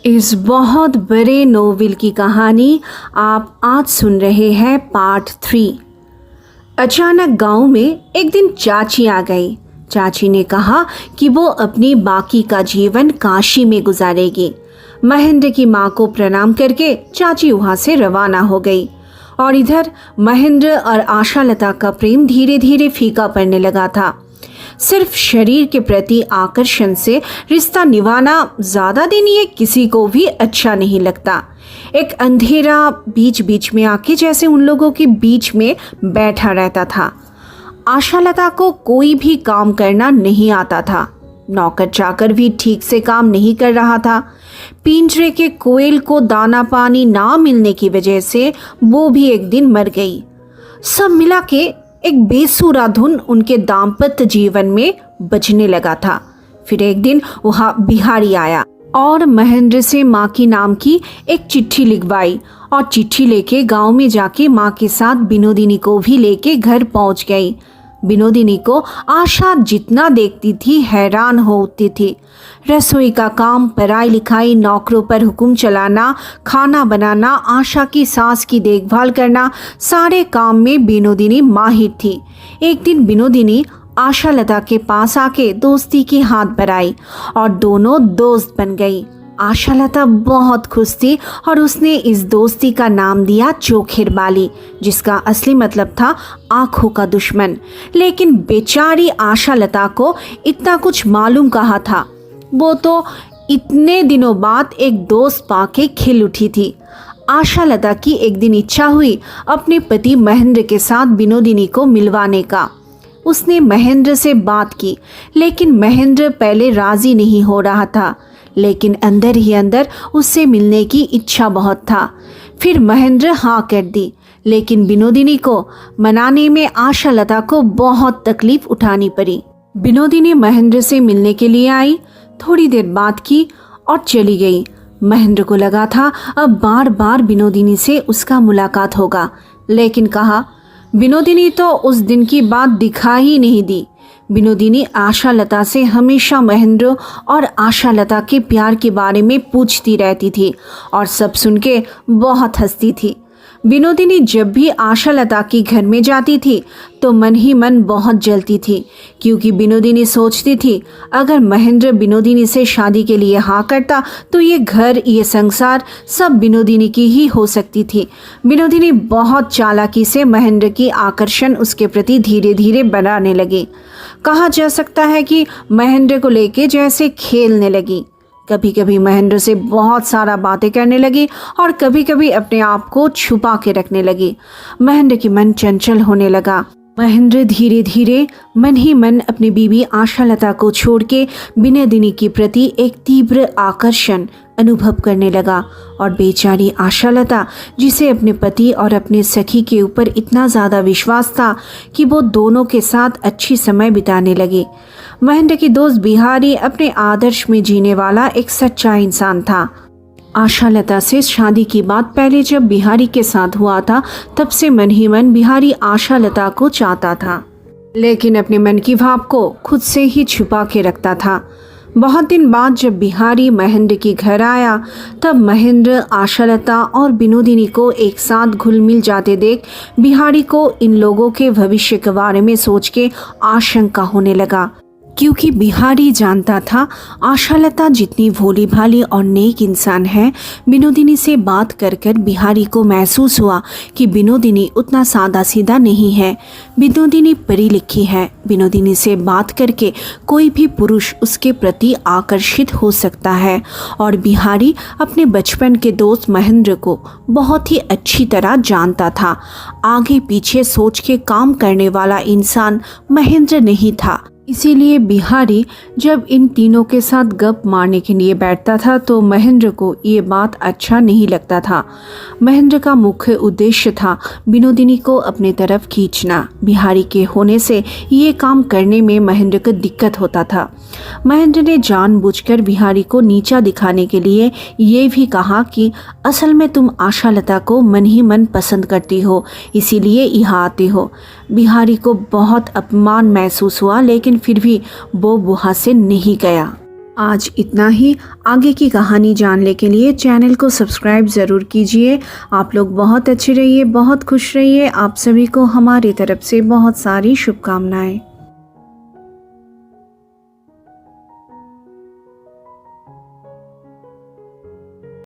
इस बहुत बड़े नोवेल की कहानी आप आज सुन रहे हैं पार्ट 3। अचानक गांव में एक दिन चाची आ गई। चाची ने कहा कि वो अपनी बाकी का जीवन काशी में गुजारेगी। महेंद्र की माँ को प्रणाम करके चाची वहाँ से रवाना हो गई और इधर महेंद्र और आशालता का प्रेम धीरे धीरे फीका पड़ने लगा था। सिर्फ शरीर के प्रति आकर्षण से रिश्ता निभाना ज्यादा दिन ये किसी को भी अच्छा नहीं लगता। एक अंधेरा बीच बीच में आके जैसे उन लोगों के बीच में बैठा रहता था। आशालता को कोई भी काम करना नहीं आता था। नौकर चाकर भी ठीक से काम नहीं कर रहा था। पिंजरे के कोयल को दाना पानी ना मिलने की वजह से वो भी एक दिन मर गई। सब मिला के एक बेसुरा धुन उनके दाम्पत्य जीवन में बजने लगा था। फिर एक दिन वहाँ बिहारी आया और महेंद्र से माँ की नाम की एक चिट्ठी लिखवाई और चिट्ठी लेके गांव में जाके माँ के साथ बिनोदिनी को भी लेके घर पहुँच गई। बिनोदिनी को आशा जितना देखती थी हैरान होती थी। रसोई का काम, पढ़ाई लिखाई, नौकरों पर हुक्म चलाना, खाना बनाना, आशा की सास की देखभाल करना, सारे काम में बिनोदिनी माहिर थी। एक दिन बिनोदिनी आशालता के पास आके दोस्ती की हाथ बढ़ाई और दोनों दोस्त बन गई। आशालता बहुत खुश थी और उसने इस दोस्ती का नाम दिया चोखेर बाली, जिसका असली मतलब था आंखों का दुश्मन। लेकिन बेचारी आशालता को इतना कुछ मालूम कहा था। वो तो इतने दिनों बाद एक दोस्त पाके खिल उठी थी। आशालता की एक दिन इच्छा हुई अपने पति महेंद्र के साथ बिनोदिनी को मिलवाने का। उसने महेंद्र से बात की, लेकिन महेंद्र पहले राजी नहीं हो रहा था, लेकिन अंदर ही अंदर उससे मिलने की इच्छा बहुत था। फिर महेंद्र हाँ कर दी, लेकिन बिनोदिनी को मनाने में आशालता को बहुत तकलीफ उठानी पड़ी। बिनोदिनी महेंद्र से मिलने के लिए आई, थोड़ी देर बात की और चली गई। महेंद्र को लगा था अब बार बार बिनोदिनी से उसका मुलाकात होगा, लेकिन कहा बिनोदिनी तो उस दिन की बात दिखा ही नहीं दी। बिनोदिनी आशालता से हमेशा महेंद्र और आशालता के प्यार के बारे में पूछती रहती थी और सब सुन के बहुत हंसती थी। बिनोदिनी जब भी आशालता के घर में जाती थी तो मन ही मन बहुत जलती थी, क्योंकि बिनोदिनी सोचती थी अगर महेंद्र बिनोदिनी से शादी के लिए हाँ करता तो ये घर, ये संसार सब बिनोदिनी की ही हो सकती थी। बिनोदिनी बहुत चालाकी से महेंद्र की आकर्षण उसके प्रति धीरे धीरे बढ़ाने लगी। कहा जा सकता है कि महेंद्र को लेके जैसे खेलने लगी। कभी कभी महेंद्र से बहुत सारा बातें करने लगी और कभी कभी अपने आप को छुपा के रखने लगी। महेंद्र की मन चंचल होने लगा। महेंद्र धीरे धीरे मन ही मन अपनी बीवी आशालता को छोड़ के बिनोदिनी के प्रति एक तीव्र आकर्षण अनुभव करने लगा। और बेचारी आशालता, जिसे अपने पति और अपने सखी के ऊपर इतना ज़्यादा विश्वास था कि वो दोनों के साथ अच्छी समय बिताने लगी। महेंद्र की दोस्त बिहारी अपने आदर्श में जीने वाला एक सच्चा इंसान था। आशालता से शादी की बात पहले जब बिहारी के साथ हुआ था तब से मन ही मन बिहारी आशालता को चाहता था, लेकिन अपने मन की भाव को खुद से ही छुपा के रखता था। बहुत दिन बाद जब बिहारी महेंद्र के घर आया तब महेंद्र आशालता और बिनोदिनी को एक साथ घुल मिल जाते देख बिहारी को इन लोगों के भविष्य के बारे में सोच के आशंका होने लगा, क्योंकि बिहारी जानता था आशालता जितनी भोली भाली और नेक इंसान है। बिनोदिनी से बात कर कर बिहारी को महसूस हुआ कि बिनोदिनी उतना सादा सीधा नहीं है। बिनोदिनी पढ़ी लिखी है। बिनोदिनी से बात करके कोई भी पुरुष उसके प्रति आकर्षित हो सकता है। और बिहारी अपने बचपन के दोस्त महेंद्र को बहुत ही अच्छी तरह जानता था। आगे पीछे सोच के काम करने वाला इंसान महेंद्र नहीं था। इसीलिए बिहारी जब इन तीनों के साथ गप मारने के लिए बैठता था तो महेंद्र को ये बात अच्छा नहीं लगता था। महेंद्र का मुख्य उद्देश्य था बिनोदिनी को अपने तरफ खींचना। बिहारी के होने से ये काम करने में महेंद्र को दिक्कत होता था। महेंद्र ने जानबूझकर बिहारी को नीचा दिखाने के लिए ये भी कहा कि असल में तुम आशालता को मन ही मन पसंद करती हो, इसीलिए यहाँ आते हो। बिहारी को बहुत अपमान महसूस हुआ, लेकिन फिर भी वो वहाँ से नहीं गया। आज इतना ही। आगे की कहानी जानने के लिए चैनल को सब्सक्राइब ज़रूर कीजिए। आप लोग बहुत अच्छे रहिए, बहुत खुश रहिए। आप सभी को हमारी तरफ से बहुत सारी शुभकामनाएं।